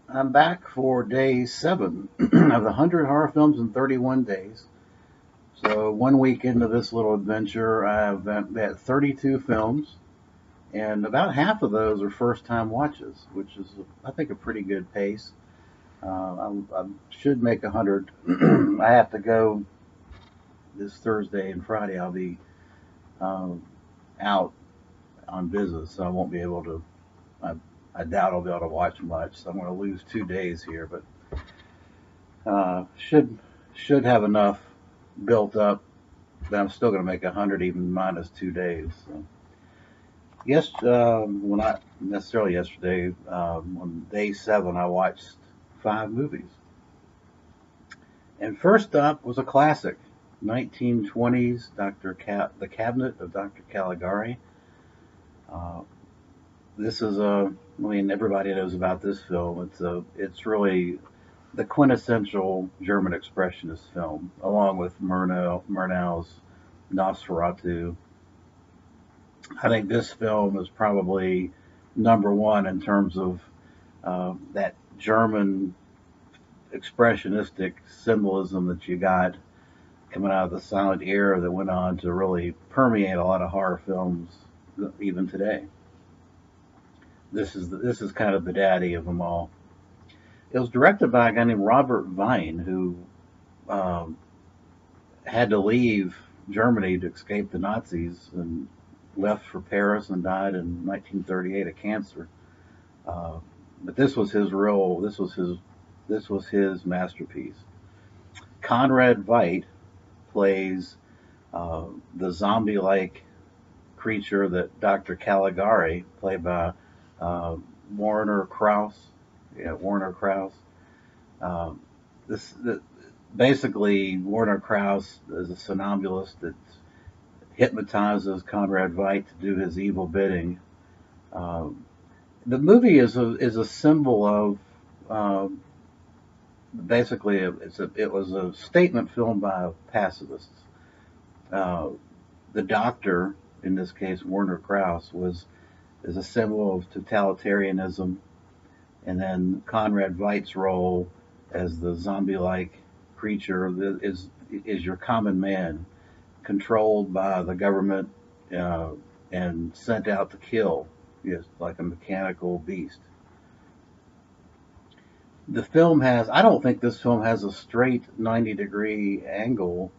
I'm back for day 7 of the 100 horror films in 31 days. So, 1 week into this little adventure, I've at 32 films, and about half of those are first time watches, which is, I think, a pretty good pace. I should make 100. I have to go this Thursday and Friday. I'll be um, out on business, so I won't be able to. I, I doubt I'll be able to watch much, so I'm going to lose 2 days here, but should have enough built up that I'm still going to make 100 even minus 2 days. So, yes, well, not necessarily yesterday. On day 7, I watched 5 movies, and first up was a classic, 1920s The Cabinet of Dr. Caligari. Uh, this is a, I mean, everybody knows about this film. It's really the quintessential German expressionist film, along with Murnau's Nosferatu. I think this film is probably number one in terms of that German expressionistic symbolism that you got coming out of the silent era that went on to really permeate a lot of horror films even today. This is kind of the daddy of them all. It was directed by a guy named Robert Vine, who um, had to leave Germany to escape the Nazis and left for Paris and died in 1938 of cancer. Uh, but this was his role. This was his masterpiece. Conrad Veidt plays uh, the zombie-like creature that Dr. Caligari, played by uh, Warner Krause. Yeah, Warner Krause. Um, this basically Warner Krause is a somnambulist that hypnotizes Conrad Veidt to do his evil bidding. Um, the movie is a symbol of um, basically it was a statement film by pacifists. Uh, the doctor, in this case Warner Krause, was is a symbol of totalitarianism, and then Conrad Veidt's role as the zombie-like creature is your common man, controlled by the government uh, and sent out to kill, yes, like a mechanical beast. The film has, I don't think this film has a straight 90-degree angle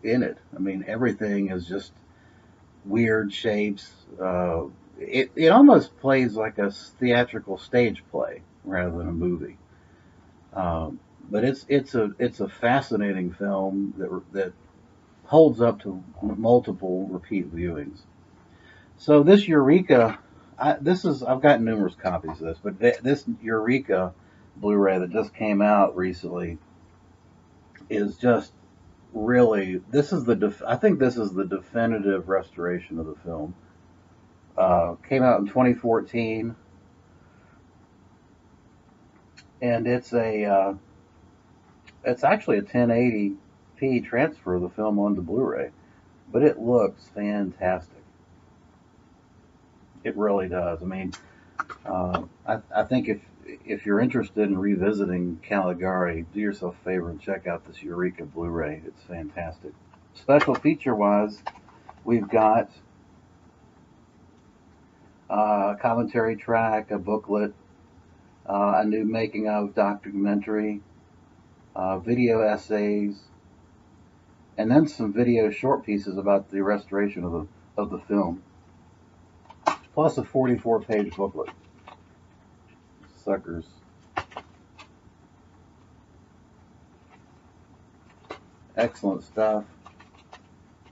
in it. I mean, everything is just weird shapes. It almost plays like a theatrical stage play rather than a movie. Um, but it's a fascinating film that holds up to multiple repeat viewings. So this Eureka, I've got numerous copies of this, but this Eureka Blu-ray that just came out recently is just really, I think this is the definitive restoration of the film. Came out in 2014, and it's actually a 1080p transfer of the film onto Blu-ray, but it looks fantastic. It really does. I mean, I think if you're interested in revisiting Caligari, do yourself a favor and check out this Eureka Blu-ray. It's fantastic. Special feature wise, we've got a commentary track, a booklet, a new making of documentary, video essays, and then some video short pieces about the restoration of the film, plus a 44-page booklet. Suckers. Excellent stuff.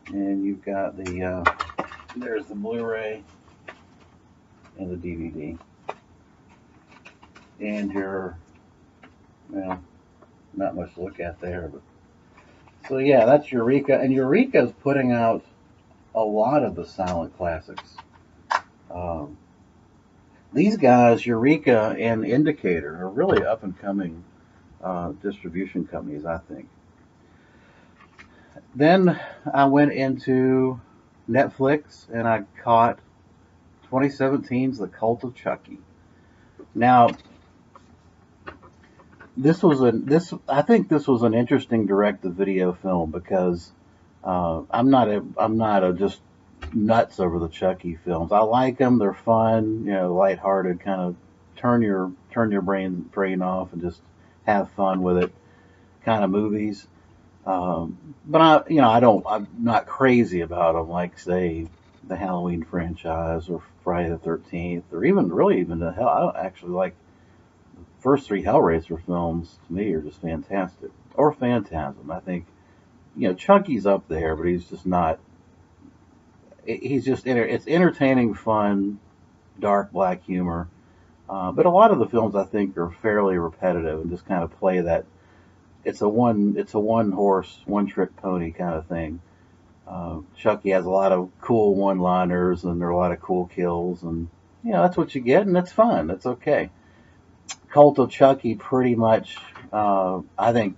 And you've got there's the Blu-ray and the DVD. And well, not much to look at there, but so yeah, that's Eureka, and Eureka's putting out a lot of the silent classics. Um, these guys, Eureka and Indicator, are really up and coming distribution companies, I think. Then I went into Netflix and I caught 2017's The Cult of Chucky. Now, I think this was an interesting direct-to-video film because I'm not a just nuts over the Chucky films. I like them; they're fun, lighthearted, kind of turn your brain off and just have fun with it kind of movies. But I'm not crazy about them like say the Halloween franchise or Friday the 13th or even the hell. I don't actually like first three Hellraiser films. To me, are just fantastic. Or Phantasm. I think Chucky's up there, but he's just not. He's just it's entertaining, fun, dark black humor. But a lot of the films I think are fairly repetitive and just kind of play that it's a one horse, one trick pony kind of thing. Chucky has a lot of cool one liners and there are a lot of cool kills and that's what you get and that's fun. That's okay. Cult of Chucky pretty much I think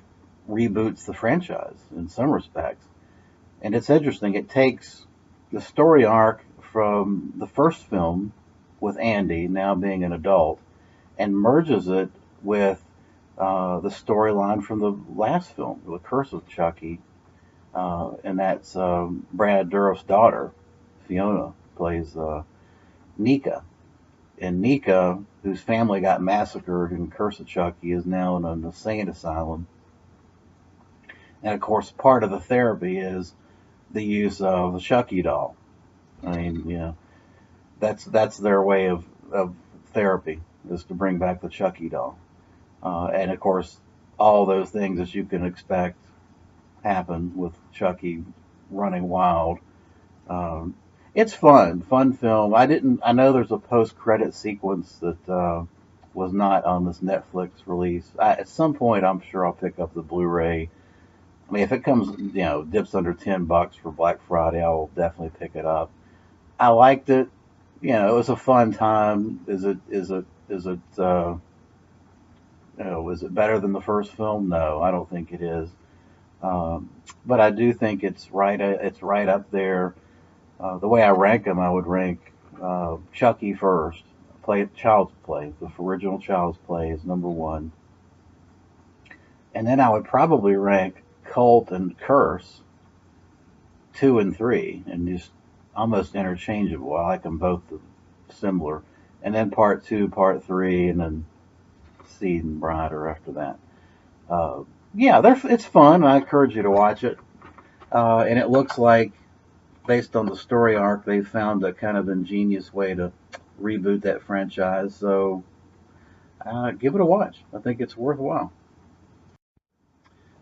reboots the franchise in some respects. And it's interesting. It takes the story arc from the first film with Andy now being an adult and merges it with the storyline from the last film, The Curse of Chucky, and that's Brad Dourif's daughter, Fiona, plays Nika. And Nika, whose family got massacred in Curse of Chucky, is now in an insane asylum. And of course, part of the therapy is the use of the Chucky doll. I mean, that's their way of therapy is to bring back the Chucky doll. And of course, all those things that you can expect happen with Chucky running wild. It's fun film. I know there's a post-credit sequence that was not on this Netflix release. At some point, I'm sure I'll pick up the Blu-ray. I mean, if it comes, dips under $10 for Black Friday, I will definitely pick it up. I liked it. It was a fun time. Is it better than the first film? No, I don't think it is. But I do think it's right. It's right up there. The way I rank them, I would rank Chucky first. Child's Play. The original Child's Play is number one, and then I would probably rank Cult and Curse 2 and 3, and just almost interchangeable. I like them both similar, and then part 2, part 3, and then Seed and Bride are after that. Yeah, it's fun. I encourage you to watch it. And it looks like, based on the story arc, they found a kind of ingenious way to reboot that franchise. So give it a watch. I think it's worthwhile.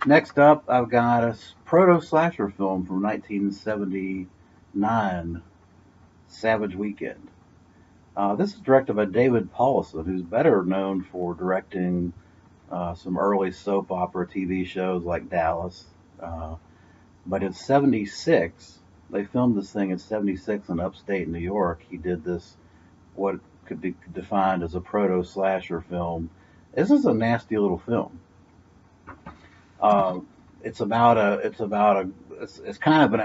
Next up, I've got a proto slasher film from 1979, Savage Weekend. This is directed by David Paulson, who's better known for directing some early soap opera TV shows like Dallas. But in '76, they filmed this thing in '76 in upstate New York. He did this, what could be defined as a proto slasher film. This is a nasty little film. It's kind of an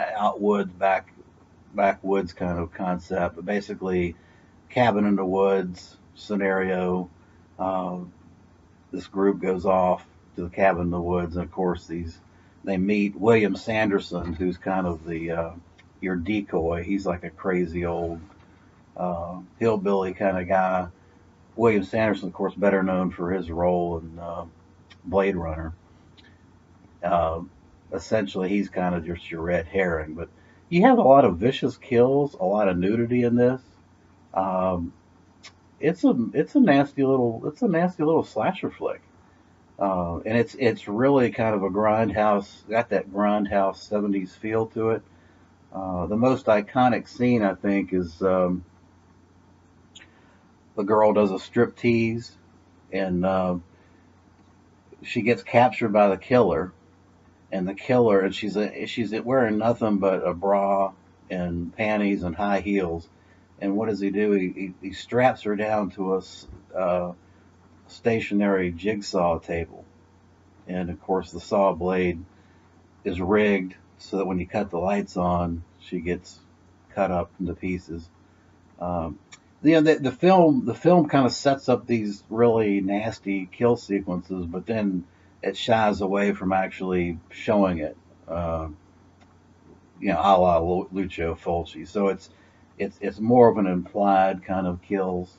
backwoods kind of concept, but basically cabin in the woods scenario. This group goes off to the cabin in the woods, and of course they meet William Sanderson, who's kind of your decoy. He's like a crazy old hillbilly kind of guy. William Sanderson, of course, better known for his role in Blade Runner. Essentially, he's kind of just your red herring, but you have a lot of vicious kills, a lot of nudity in this. Um, it's a nasty little slasher flick, and it's really kind of a grindhouse, got that grindhouse '70s feel to it. The most iconic scene I think is the girl does a strip tease, and she gets captured by the killer, and she's wearing nothing but a bra and panties and high heels. And what does he do? He straps her down to a stationary jigsaw table, and of course the saw blade is rigged so that when you cut the lights on, she gets cut up into pieces. Um, the film kind of sets up these really nasty kill sequences, but then it shies away from actually showing it. Uh, a la Lucio Fulci. So it's more of an implied kind of kills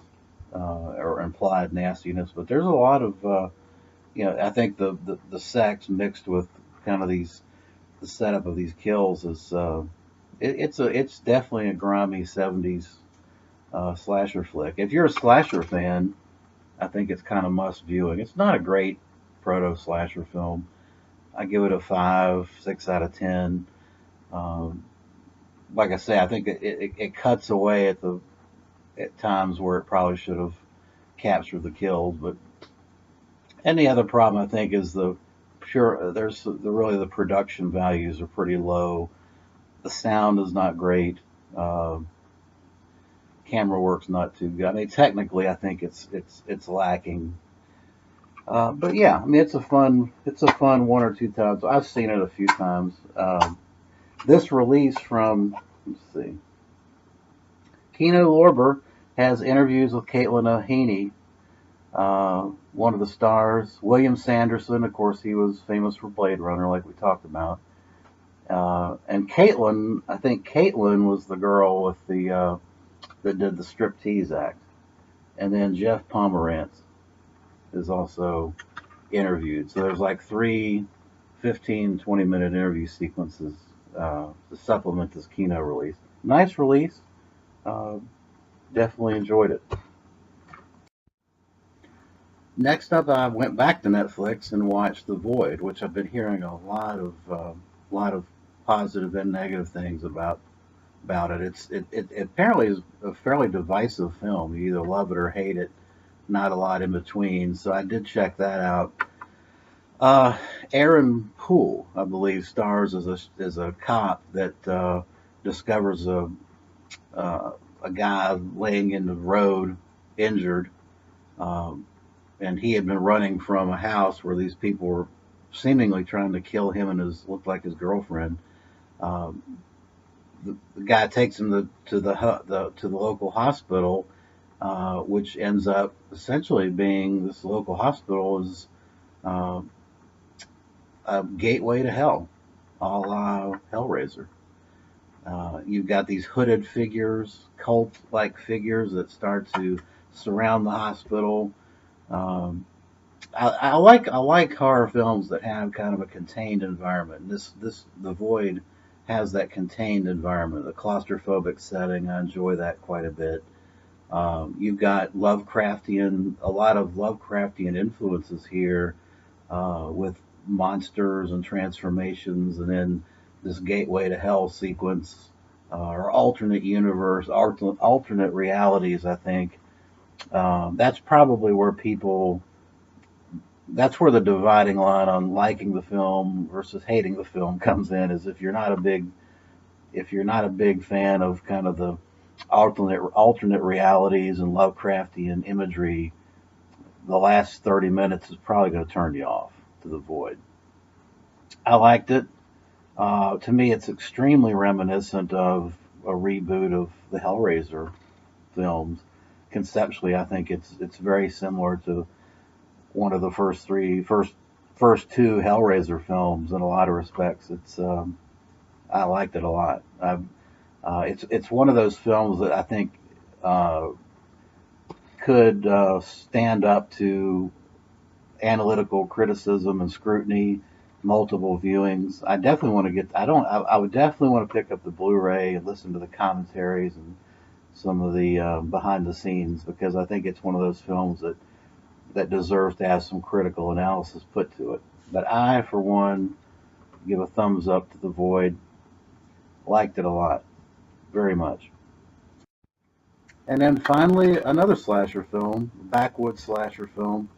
or implied nastiness. But there's a lot of I think the sex mixed with kind of the setup of these kills is it's definitely a grimy '70s slasher flick. If you're a slasher fan, I think it's kind of must viewing. It's not a great proto slasher film. I give it a 5, 6 out of 10. Um, like I say, I think it cuts away at times where it probably should have captured the kills. But and the other problem I think is the pure. There's really the production values are pretty low. The sound is not great. Uh, Camera work's not too good. I mean, technically, I think it's lacking. But yeah, I mean, it's a fun 1 or 2 times. I've seen it a few times. This release from let's see, Kino Lorber has interviews with Caitlin O'Haney, one of the stars. William Sanderson, of course, he was famous for Blade Runner, like we talked about. And Caitlin, I think Caitlin was the girl with the that did the striptease act. And then Jeff Pomerantz is also interviewed. So there's like three 15, 20-minute interview sequences to supplement this Kino release. Nice release. Uh, Definitely enjoyed it. Next up, I went back to Netflix and watched The Void, which I've been hearing a lot of positive and negative things about it. It apparently is a fairly divisive film. You either love it or hate it. Not a lot in between. So I did check that out. Uh, Aaron Poole, I believe, stars as a cop that discovers uh, a guy laying in the road, injured, um, and he had been running from a house where these people were seemingly trying to kill him and his looked like his girlfriend. Um, the guy takes him to the local hospital, which ends up essentially being this local hospital is uh, a gateway to hell, a la Hellraiser. You've got these hooded figures, cult-like figures that start to surround the hospital. Um, I like horror films that have kind of a contained environment. This The Void has that contained environment, the claustrophobic setting. I enjoy that quite a bit. You've got a lot of Lovecraftian influences here with monsters and transformations, and then this gateway to hell sequence or alternate universe, alternate realities. I think that's probably where people. That's where the dividing line on liking the film versus hating the film comes in. Is if you're not a big fan of kind of the alternate realities and Lovecraftian imagery, the last 30 minutes is probably going to turn you off to The Void. I liked it. To me, it's extremely reminiscent of a reboot of the Hellraiser films. Conceptually, I think it's very similar to one of the first two Hellraiser films in a lot of respects. I liked it a lot. It's one of those films that I think uh, could stand up to analytical criticism and scrutiny, multiple viewings. I definitely want to get. I don't. I would definitely want to pick up the Blu-ray and listen to the commentaries and some of the behind the scenes because I think it's one of those films that deserves to have some critical analysis put to it. But I, for one, give a thumbs up to The Void. Liked it a lot, very much. And then finally, another slasher film, backwoods slasher film,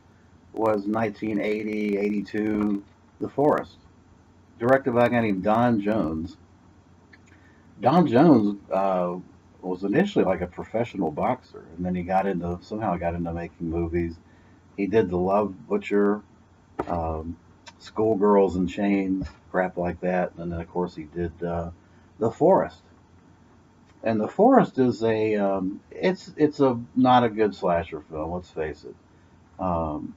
was 1980-82, The Forest, directed by a guy named Don Jones. Don Jones was initially like a professional boxer, and then he got into making movies. He did The Love Butcher, um, Schoolgirls in Chains, crap like that, and then of course he did The Forest. And The Forest is it's a not a good slasher film. Let's face it. Um,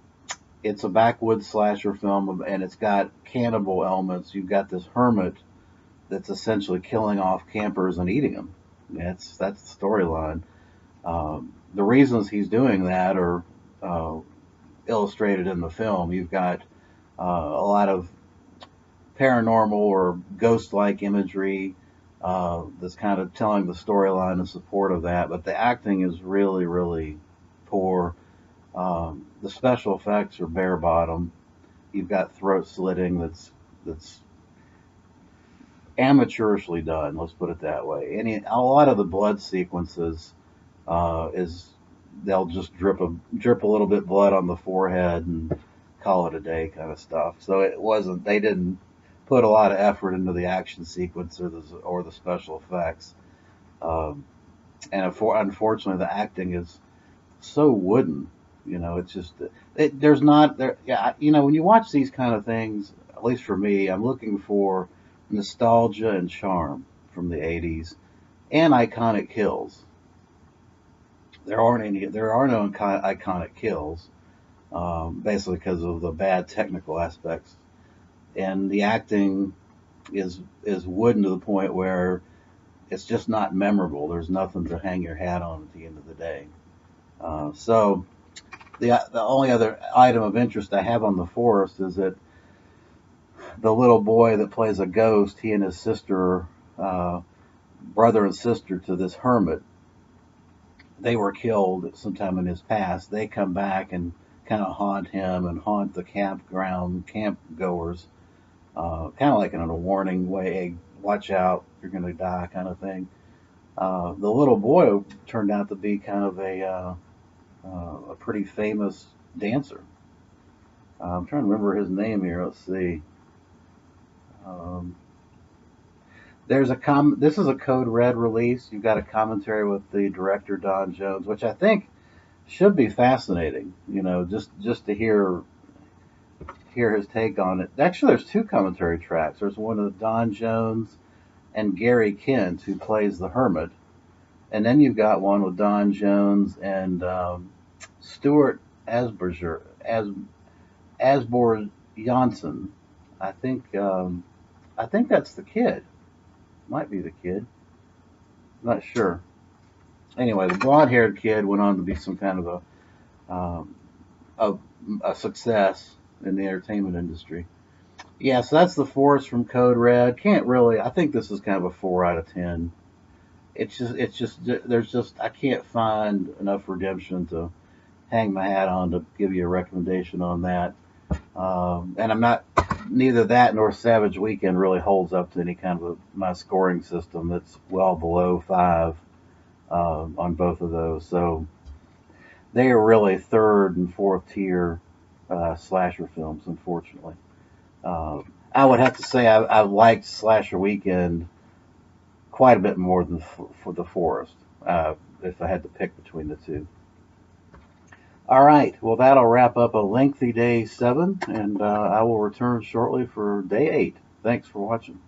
it's a backwoods slasher film, and it's got cannibal elements. You've got this hermit that's essentially killing off campers and eating them. That's the storyline. The reasons he's doing that are uh, illustrated in the film. You've got a lot of paranormal or ghost-like imagery that's kind of telling the storyline in support of that. But the acting is really, really poor. The special effects are bare bottom. You've got throat slitting that's amateurishly done. Let's put it that way. A lot of the blood sequences is they'll just drip a little bit blood on the forehead and call it a day kind of stuff. So it wasn't they didn't put a lot of effort into the action sequence or the special effects. Um, and unfortunately, the acting is so wooden. It's just there's not there. Yeah, when you watch these kind of things, at least for me, I'm looking for nostalgia and charm from the '80s and iconic kills. There are no iconic kills, basically because of the bad technical aspects, and the acting is wooden to the point where it's just not memorable. There's nothing to hang your hat on at the end of the day. So the only other item of interest I have on The Forest is that the little boy that plays a ghost, he and his sister, brother and sister to this hermit, they were killed sometime in his past. They come back and kind of haunt him and haunt the camp goers, kind of like in a warning way, hey, watch out, you're going to die, kind of thing. The little boy turned out to be kind of a pretty famous dancer. I'm trying to remember his name here. Let's see. Um, This is a Code Red release. You've got a commentary with the director Don Jones, which I think should be fascinating. Just to hear his take on it. Actually, there's two commentary tracks. There's one of Don Jones and Gary Kent, who plays the hermit, and then you've got one with Don Jones and Stuart Asberger as Asbor Janssen. I think I think that's the kid. Might be the kid. Not sure. Anyway, the blonde-haired kid went on to be some kind of um, a, a success in the entertainment industry. Yeah, so that's The Forest from Code Red. Can't really. I think this is kind of a 4 out of 10. There's just I can't find enough redemption to hang my hat on to give you a recommendation on that. And I'm not neither that nor Savage Weekend really holds up to any kind of my scoring system. That's well below 5 on both of those. So they are really third and fourth tier slasher films, unfortunately. Uh, I would have to say I liked Slasher Weekend quite a bit more than for The Forest, if I had to pick between the two. All right, well, that'll wrap up a lengthy day 7, and I will return shortly for day 8. Thanks for watching.